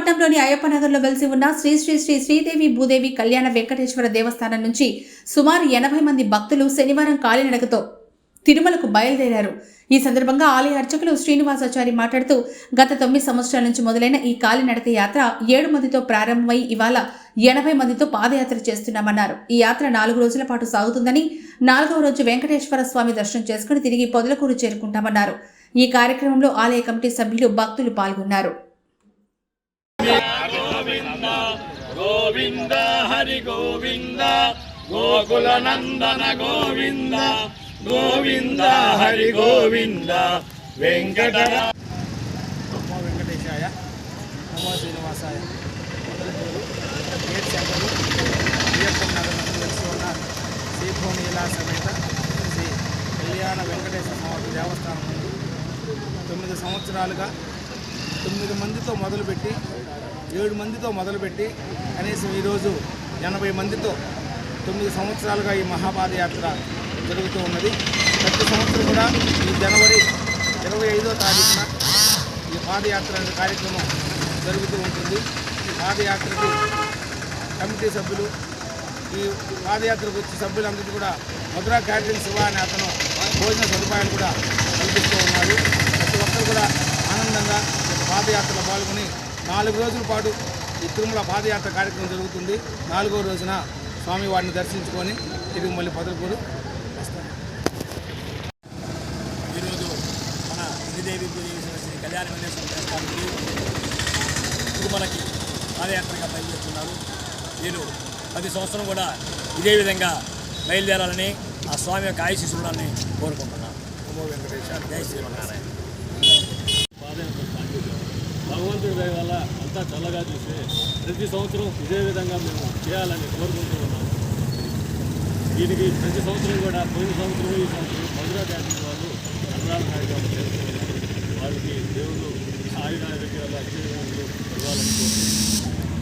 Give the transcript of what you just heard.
పట్టణంలోని అయ్యప్ప నగర్లో వెలిసి ఉన్న శ్రీ శ్రీ శ్రీ శ్రీదేవి భూదేవి కళ్యాణ వెంకటేశ్వర దేవస్థానం నుంచి సుమారు 80 మంది భక్తులు శనివారం కాలినడకతో తిరుమలకు బయలుదేరారు. ఈ సందర్భంగా ఆలయ అర్చకులు శ్రీనివాసాచారి మాట్లాడుతూ గత 9 సంవత్సరాల నుంచి మొదలైన ఈ కాలినడక యాత్ర 7 మందితో ప్రారంభమై ఇవాళ 80 మందితో పాదయాత్ర చేస్తున్నామన్నారు. ఈ యాత్ర 4 రోజుల పాటు సాగుతుందని, 4వ రోజు వెంకటేశ్వర స్వామి దర్శనం చేసుకుని తిరిగి పొదలకూరు చేరుకుంటామన్నారు. ఈ కార్యక్రమంలో ఆలయ కమిటీ సభ్యులు, భక్తులు పాల్గొన్నారు. గోవింద గోవింద హరి గోవింద గోకుల నందన గోవింద గోవింద హరి గోవింద వెంకటేశాయ నమో శ్రీనివాసాయ. మొదలూరు గేట్ సెంటర్ అయ్యప్ప నగర్ నందు వెలిసి ఉన్న శ్రీభువనీల సమేత శ్రీ కళ్యాణ వెంకటేశ్వర స్వామి దేవస్థానం నుండి 9 సంవత్సరాలుగా 9 మందితో మొదలుపెట్టి 7 మందితో మొదలుపెట్టి కనీసం ఈరోజు 80 మందితో 9 సంవత్సరాలుగా ఈ మహాపాదయాత్ర జరుగుతూ ఉన్నది. ప్రతి సంవత్సరం కూడా ఈ జనవరి 25వ తారీఖున ఈ పాదయాత్ర కార్యక్రమం జరుగుతూ ఉంటుంది. ఈ పాదయాత్రకి కమిటీ సభ్యులు, ఈ పాదయాత్రకు వచ్చే సభ్యులందరికీ కూడా మధురా క్యాటరింగ్ శివ అనే అతను భోజన సదుపాయాలు కూడా కల్పిస్తూ ఉన్నాడు. ప్రతి ఒక్కరు కూడా ఆనందంగా పాదయాత్రలో పాల్గొని 4 రోజుల పాటు ఈ తిరుమల పాదయాత్ర కార్యక్రమం జరుగుతుంది. 4వ రోజున స్వామివారిని దర్శించుకొని తిరిగి మళ్ళీ పొదలకూరు వస్తారు. ఈరోజు మన శ్రీదేవి భూదేవి శ్రీ కళ్యాణ వెంకటేశ్వర దేవస్థానానికి తిరుమలకి పాదయాత్రగా బయలుదేరుతున్నారు. నేను ప్రతి సంవత్సరం కూడా ఇదే విధంగా బయలుదేరాలని ఆ స్వామి యొక్క ఆశీస్సులని కోరుకుంటున్నాను. నమో వెంకటేశ్వర, జై శ్రీమన్నారాయణ. భగవంతుడి దయ వల్ల అంతా చల్లగా చూసి ప్రతి సంవత్సరం ఇదే విధంగా మేము చేయాలని కోరుకుంటూ ఉన్నాము. దీనికి ప్రతి సంవత్సరం కూడా పోయిన సంవత్సరం ఈ సంవత్సరం మధురా క్యాటరింగ్ వాళ్ళు అన్నదాన కార్యక్రమం చేస్తున్నారు. వారికి దేవుడు ఆయుధ ఆరోగ్యాలు అక్షయములు ఇవ్వాలని కోరుకుంటున్నాను.